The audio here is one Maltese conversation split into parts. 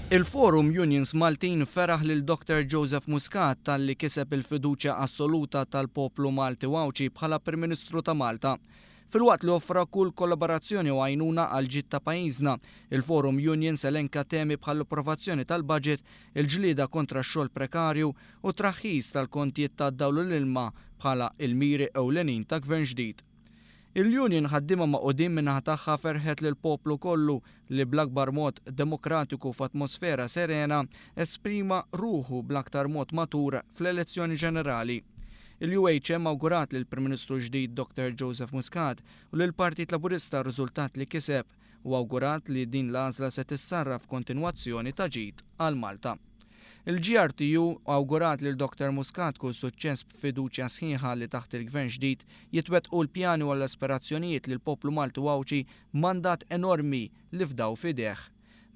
Il-Forum Unions Maltin feraħ lil Dr. Joseph Muscat talli kiseb il-fiduċja assoluta tal-poplu Malti Wawċi bħala Prim Ministru ta' Malta. Filwaqt li offra kull kollaborazzjoni u għajnuna għal ġid ta' pajjiżna, il-Forum Unions elenka temi bħal approvazzjoni tal-budget, il-ġlieda kontra x-xogħol prekarju u traħħis tal-kontijiet tad-dawl l-ilma bħala il-miri ewlenin ta' gvern ġdid. Il-Union ħaddima ma' qudiem minnaħa tagħha ferħet lil poplu kollu li bl-akbar mod demokratiku f'atmosfera serena esprima ruħu bl-aktar mod matur fl-elezzjoni ġenerali. Il-UHM awgurat lil Prim Ministru ġdid Dr. Joseph Muscat u lil Partit Laburista r-riżultat li kiseb u awgurat li din l-għażla se tissarraf f'kontinwazzjoni ta' ġid għal Malta. Il-GRTU awgurat lil Dr. Muscat kull suċċess b'fiduċja sħiħa li taħt il-gvern ġdid jitwettqu l-pjani u l-aspirazzjonijiet li l-poplu Malti Wawċi mandat enormi li fdaw fideh.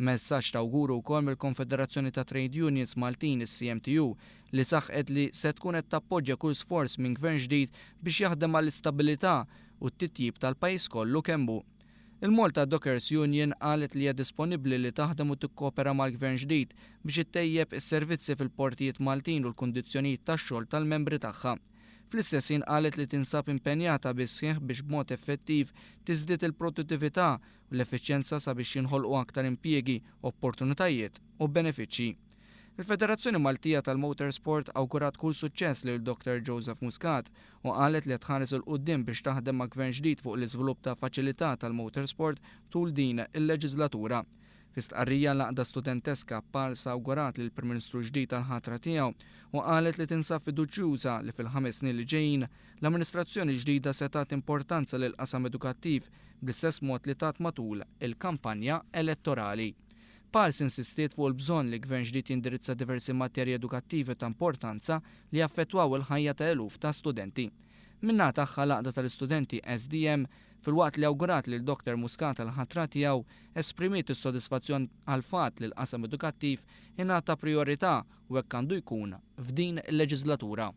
Messaġġ ta' awguru wkoll mill-Konfederazzjoni ta' Trade Unions Maltin is-CMTU li saħqet li se tkun qed tappoġġja kull sforz minn gvern ġdid biex jaħdem għall-istabilità u t-titjib tal-pajjiż kollu kemm hu. Il-Malta Dockers Union qalet li hija disponibbli li taħdem u tikkopera mal-gvern ġdid biex ittejjeb is-servizzi fil-portijiet Maltin u l-kundizzjonijiet tax-xogħol tal-membri tagħha. Fl-istess ħin qalet li tinsab impenjata bis-sħiħ biex b'mod effettiv tiżdied il-produttività u l-effiċjenza sabiex jinħolqu aktar impjiegi, opportunitajiet u benefiċċji. Il-Federazzjoni Maltija tal-Motorsport awgurat kull suċċess lil Dr. Joseph Muscat u qalet li tħares il-qudiem biex taħdem ma' gvern ġdid fuq l-iżvilupp ta' faċilità tal-motorsport tul din il-leġislatura. F'istqarrija laqda studenteska Palsa awgurat lil Prim Ministru ġdid tal-ħatra tiegħu u qalet li tinsab fiduċjuża li fil-5 snin li ġejjin l-amministrazzjoni ġdida se tagħti importanza lil qasam edukattiv bl-istess mod li tat matul il-kampanja elettorali. Pals insistiet fuq il-bżonn li gvern ġdid jindirizza diversi materji edukattivi ta' importanza li jaffettwaw il-ħajja ta' eluf ta' studenti. Minna tagħha laqda tal-istudenti SDM filwaqt li awgurat li l-Dr. Muscat tal-ħatra tiegħu esprimiet is-sodisfazzjon għal fatt li l-qasam edukattiv ingħata priorità u hekk għandu jkun f'din il-leġislatura.